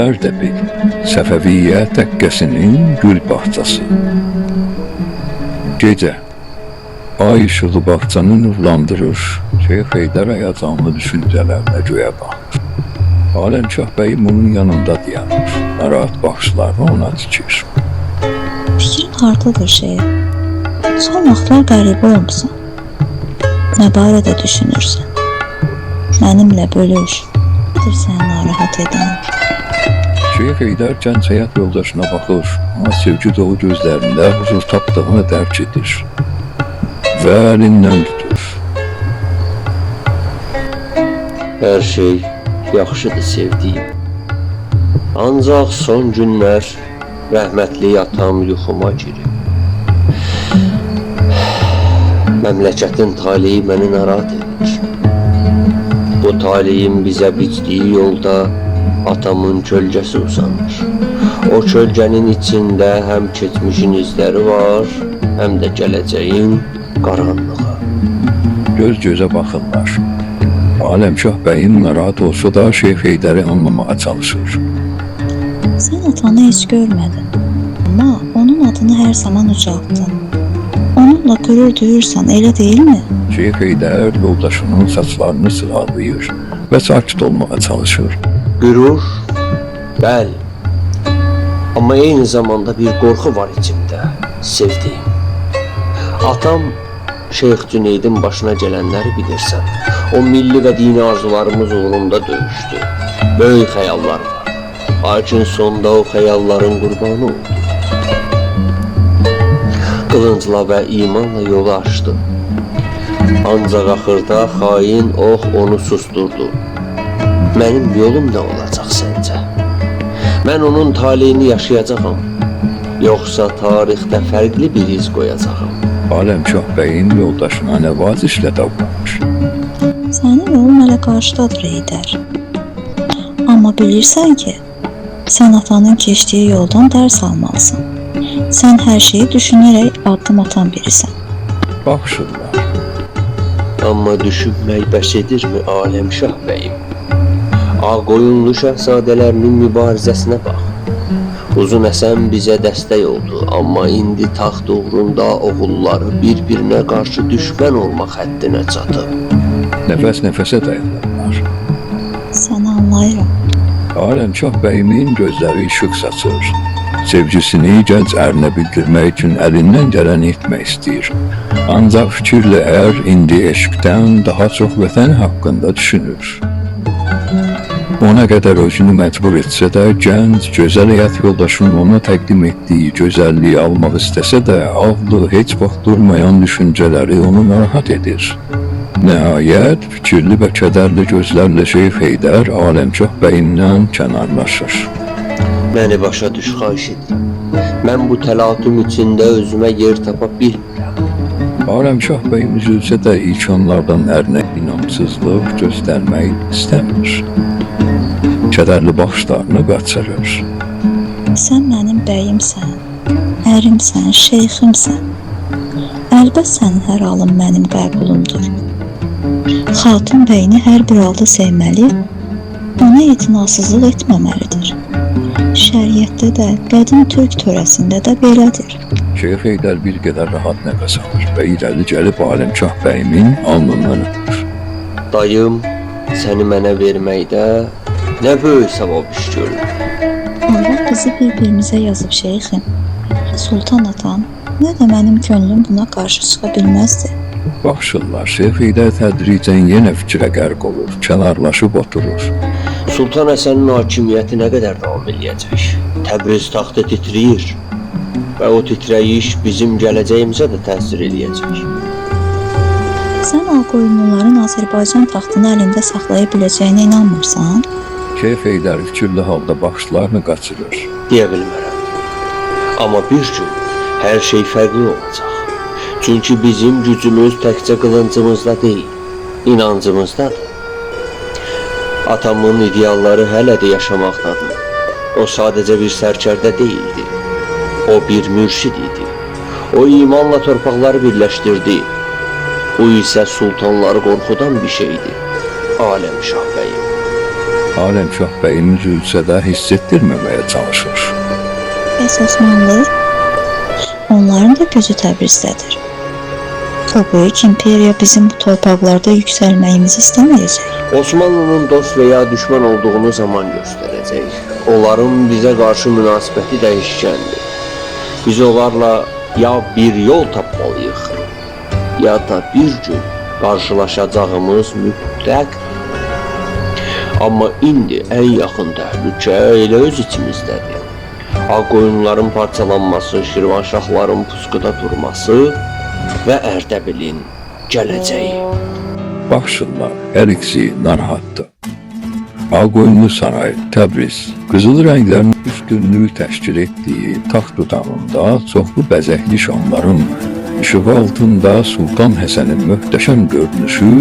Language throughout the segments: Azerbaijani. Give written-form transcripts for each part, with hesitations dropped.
Ərdəbil, Səfəviyyə təkkəsinin gül bağçası. Gecə, ay işığı bağçanı nurlandırır, Şeyx Heydər həyəcanlı düşüncələrlə göyə baxır. Aləmşah bəyim onun yanında dayanır, narahat baxışlarını ona dikir. Fikrin hardadır Şeyx? Son vaxtlar qəribə olmuşsan. Nə barədə düşünürsən? Mənimlə bölüş, bir səni narahat edən. Şeyx Heydər gənc həyat yoldaşına baxır, amma sevgi dolu gözlərində huzur tapdığını dərk edir və əlindən tutur. Hər şey yaxşıdır sevdiyim. Ancaq son günlər rəhmətli atam yuxuma girib. Məmləkətin taleyi məni narahat edir. Bu taleyin bizə biçdiyi yolda atamın kölgəsi uzanır. O kölgənin içində həm keçmişin izləri var, həm də gələcəyin qaranlığı. Göz-gözə baxırlar. Aləmşah bəyim narahat olsa da Şeyx Heydəri anlamağa çalışır. Sən atanı heç görmədin, amma onun adını hər zaman ucaltdın. Onunla qürur duyursan, elə deyilmi? Şeyx Heydər yoldaşının saçlarını sıralayır və sakit olmağa çalışır. Qürur, bəli. Amma eyni zamanda bir qorxu var içimdə, sevdiyim. Atam Şeyx Cüneydin başına gələnləri bilirsən. O milli və dini arzularımız uğrunda döyüşdü. Böyük xəyallar var. Lakin sonda o xəyalların qurbanı oldu. Qılıncla və imanla yolu açdı. Ancaq axırda xain onu susturdu. Mənim yolum nə olacaq səncə? Mən onun taleyini yaşayacağam. Yoxsa tarixdə fərqli bir iz qoyacağam. Aləmşah bəyin yoldaşına nəvazişlə davranır. Sənin yolun hələ qarşıdadır Heydər. Amma bilirsən ki, sən atanın keçdiyi yoldan dərs almalısın. Sən hər şeyi düşünərək addım atan birisən. Baxışırlar. Amma düşünmək bəs edirmi Aləmşah bəyim? Ağqoyunlu şəhzadələrinin mübarizəsinə bax. Uzun Həsən bizə dəstək oldu, amma indi taxt uğrunda oğulları bir-birinə qarşı düşmən olmaq həddinə çatıb. Nəfəs-nəfəsə dayanırlar. Səni anlayıram. Aləmşah bəyimin gözləri işıq saçır. Sevgisini gənc ərinə bildirmək üçün əlindən gələni etmək istəyir. Ancaq fikirlə indi eşqdən daha çox vətən haqqında düşünür. Ona qədər özünü məcbur etsə də, gənc, gözəl həyat yoldaşının ona təqdim etdiyi gözəlliyi almaq istəsə də, ağlı heç vaxt durmayan düşüncələri onu narahat edir. Nəhayət, fikirli və kədərli gözlərlə Şeyx Heydər Aləmşah bəyindən kənarlaşır. Məni başa düş, xahiş edirəm. Mən bu təlatüm içində özümə yer tapa bilmirəm. Aləmşah bəyim üzülsə də ilk anlardan ərinə inamsızlıq göstərmək istəmir. Kədərli baxışlarını qaçırır. Sən mənim bəyimsən, ərimsən, şeyximsən. Əlbət sənin hər halın mənim qəbulumdur. Xatun bəyini hər bir halda sevməli, ona etinasızlıq etməməlidir. Şəriətdə də, qədim türk törəsində də belədir. Şeyx Heydər bir qədər rahat nəfəs alır və irəli gəlib Aləmşah bəyimin alnından öpür. Dayım, səni mənə verməkdə nə böyük savab iş görür. Allah bizi bir-birimizə yazıb şeyxim. Sultan atam, nə də mənim könlüm buna qarşı çıxa bilməzdi. Baxışırlar, Şeyx Heydər tədricən yenə fikrə qərq olur, kənarlaşıb oturur. Sultan Həsənin hakimiyyəti nə qədər davam edəcək? Təbriz taxtı titrəyir və o titrəyiş bizim gələcəyimizə də təsir edəcək. Sən Ağqoyunluların Azərbaycan taxtını əlində saxlaya biləcəyinə inanmırsan? Şeyx Heydər fikirli halda baxışlarını qaçırır. Deyə bilmərəm. Amma bir gün hər şey fərqli olacaq. Çünki bizim gücümüz təkcə qılıncımızda deyil, inancımızdadır. Atamın idealları hələ də yaşamaqdadır. O sadəcə bir sərkərdə deyildi. O bir mürşid idi. O imanla torpaqları birləşdirdi. Bu isə sultanları qorxudan bir şeydir. Aləmşah bəyim. Alemşah bəyimiz ölsə də hiss etdirməməyə çalışır. Bəs Osmanlı? Onların da gözü Təbrizdədir. O böyük imperiya bizim bu torpaqlarda yüksəlməyimizi istəməyəcək. Osmanlı'nın dost veya düşman olduğunu zaman gösterecek. Onların bize karşı münasibəti değişkendir. Biz onlarla ya bir yol tapmalıyıq, ya da bir gün karşılaşacağımız mütləq. Amma indi ən yaxın təhlükə elə öz içimizdədir. Ağqoyunların parçalanması, Şirvanşahların pusquda durması və Ərdəbilin gələcəyi. Baxsınlar, hər ikisi narahatdır. Ağqoyunlu saray, Təbriz, qızıl rənglərin üstünlüğü təşkil etdiyi taxt tutamında çoxlu bəzəkli şamların işığı altında Sultan Həsənin möhtəşəm görünüşü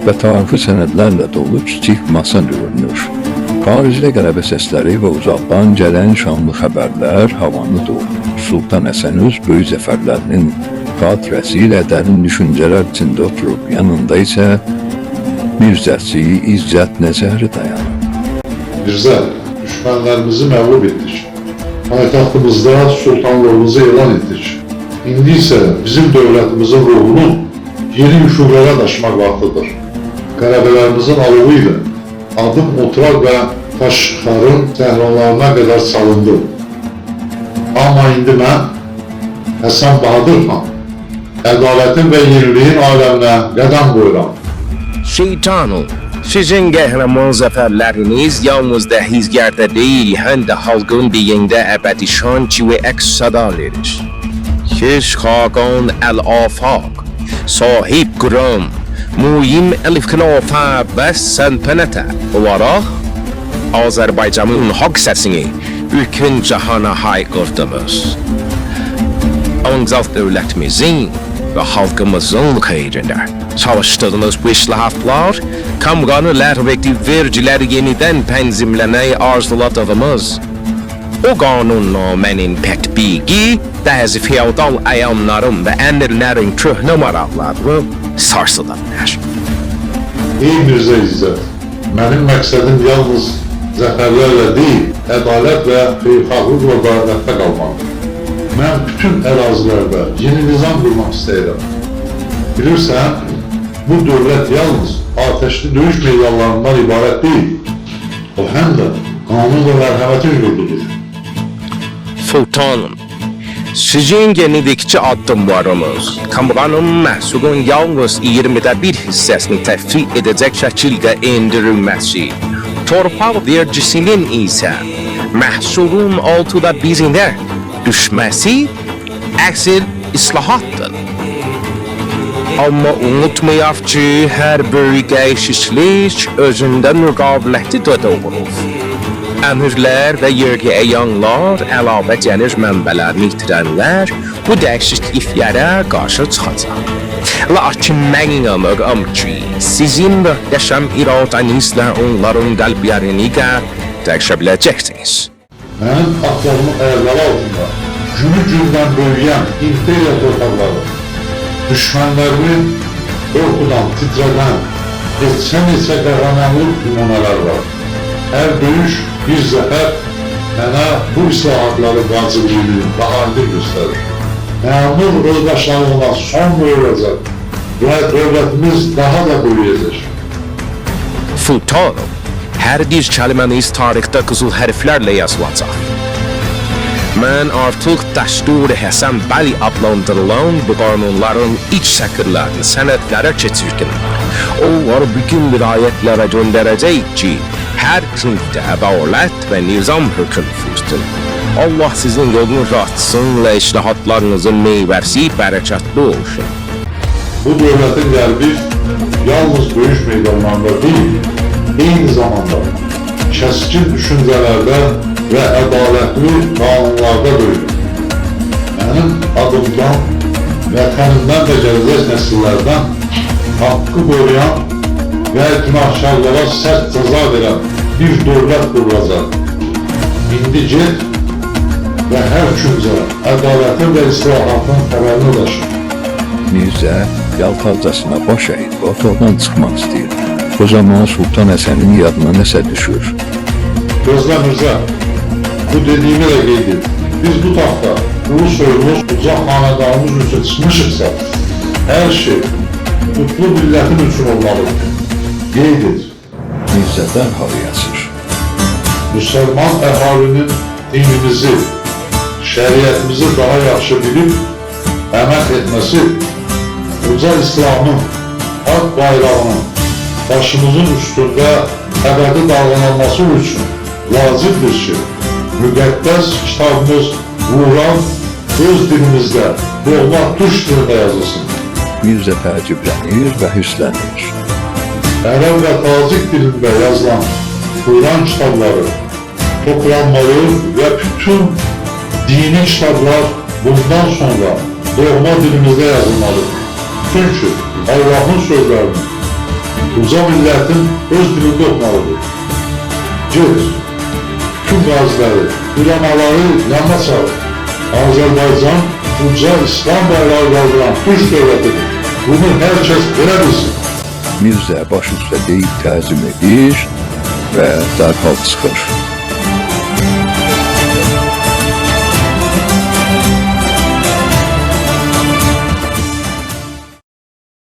və tarixi sənədlərlə dolu kiçik masa görünür. Xaricdə qələbə səsləri və uzaqdan gələn şanlı xəbərlər havanı doldurur. Sultan Həsən öz böyük zəfərlərinin xatirəsi ilə dərin düşüncələr içində oturub, yanında isə Mirzəsi İzzət Nəzəri dayanır. Mirzə, düşmənlərimizi məğlub etdik. Paytaxtımızda sultanlığımızı elan etdik. İndi isə bizim dövlətimizin ruhunu yeni üfüqlərə daşımaq vaxtıdır. Qələbələrimizin alovu ilə adım Oturaq və Taşxarın səhralarına qədər salındı. Amma indi mən, Həsən Bahadır xan, ədalətin və yeniliyin aləminə qədəm qoyuram. Şeytanım, sizin qəhrəman zəfərləriniz yalnız dəhizgərdə deyil, həm də xalqın dilində əbədi şanki və əks sada verir. Siz xaqan əl-afaq, sahib qürəm, muhim el-xilafə və səltənətə olaraq Azərbaycanın haqq səsini bütün cahana haykırdınız. Ancaq dövlətimizin və xalqımızın xeyrində çalışdığınız bu islahatlar, kamuqanı ləğv etdiyi vergiləri yenidən tənzimləməyi arzuladığımız o qanunnamənin tətbiqi bəzi feodal əyanların və əmirlərin köhnə maraqlarını sarsıda bilər. Ey Mirzə İzzət, mənim məqsədim yalnız zəfərlərlə deyil, ədalət və xeyirxahlıqla qarətdə qalmaqdır. Mən bütün ərazilərdə yeni nizam qurmaq istəyirəm. Bilirsən, bu dövlət yalnız ateşli döyüş meydanlarından ibarət deyil. O həm də qanun və mərhəmətin yurdudur. Sultanım, sizin yenildikçi addımlarınız, kamuqanın məhsulun yalnız 20'də bir hissəsini təfriq edəcək şəkildə endirilməsi, torpaq vergisinin isə məhsulun 6'da birine düşməsi əsl islahatdır. Amma unutmayaq ki, hər böyük dəyişiklik özündə müqaviləti də doğurur. Əmirlər və yerli əyanlar əlavə gəlir mənbələrini itirənlər bu dəyişikliklərə qarşı çıxacaq. Lakin mən inanıram ki, sizin möhtəşəm iradənizlə onların qəlblərini də dəyişə biləcəksiniz. Mənim atlarımın ayaqları altında günü gündən böyüyən imperiya torpaqları, düşmənlərimin qorxudan titrədən neçə qəhrəmanlıq nümunələr var. Hər döyüş bir zəfər mənə bu islahatları vacibini və aydın göstərir. Məmur özbaşlarına son qoyulacaq və dövlətimiz daha da böyüyəcək. Sultanım, hər bir kəlməniz tarixdə qızıl hərflərlə yazılacaq. Mən artıq Dəstur Həsən Bəli adlandırılan bu qanunların iç şəkillərini sənədlərə keçirdim. Onları bütün vilayətlərə göndərəcək ki, hər kündə ədalət və nizam hökm sürsün. Allah sizin yolunuz açsın və islahatlarınızın meyvəsi bərəkətli olsun. Bu dövlətin qəlbi yalnız döyüş meydanlarında deyil, eyni zamanda kəskin düşüncələrdə və ədalətli qanunlarda böyüdür. Mənim adımdan, vətənimdən və gələcək nəsillərdən haqqı qoruyan və günahkarlara sərt cəza verən bir dövlət qurulacaq. İndi get və hər küncə ədalətin və islahatın xəbərini daşır. Mirzə yaltaqcasına baş əyib otaqdan çıxmaq istəyir. O zaman Sultan Həsənin yadına nəsə düşür. Gözlə Mirzə, bu dediyimi də qeyd et. Biz bu taxta ulu soyumuz, uzaq xanədanımız üçün çıxmışıqsa, hər şey mutlu millətin üçün olmalıdır. Qeyd et. Mirzə dərhal yazır. Müsəlman əhalinin dinimizi, şəriətimizi daha yaxşı bilib, əmək etməsi, uca İslamın, haqq bayrağının başımızın üstündə əbədi dalğalanması üçün vacibdir ki, müqəddəs kitabımız Quran öz dilimizdə, doğma türk dilində yazılsın. Mirzə təəccüblənir və hüslənir. Ərəb və tacik dilində yazılan Quran kitabları toplanmalı və bütün dini kitablar bundan sonra doğma dilimizdə yazılmalıdır. Çünki Allah'ın sözlərini uca millətin öz dilində oxumalıdır. Get, bütün qaziləri, ulamaları yanına çağır. Azərbaycan uca İslam bayrağı qaldıran türk dövlətidir. Bunu hər kəs belə bilsin. Mirzə baş üstə deyib təzim edir və dərhal çıxır.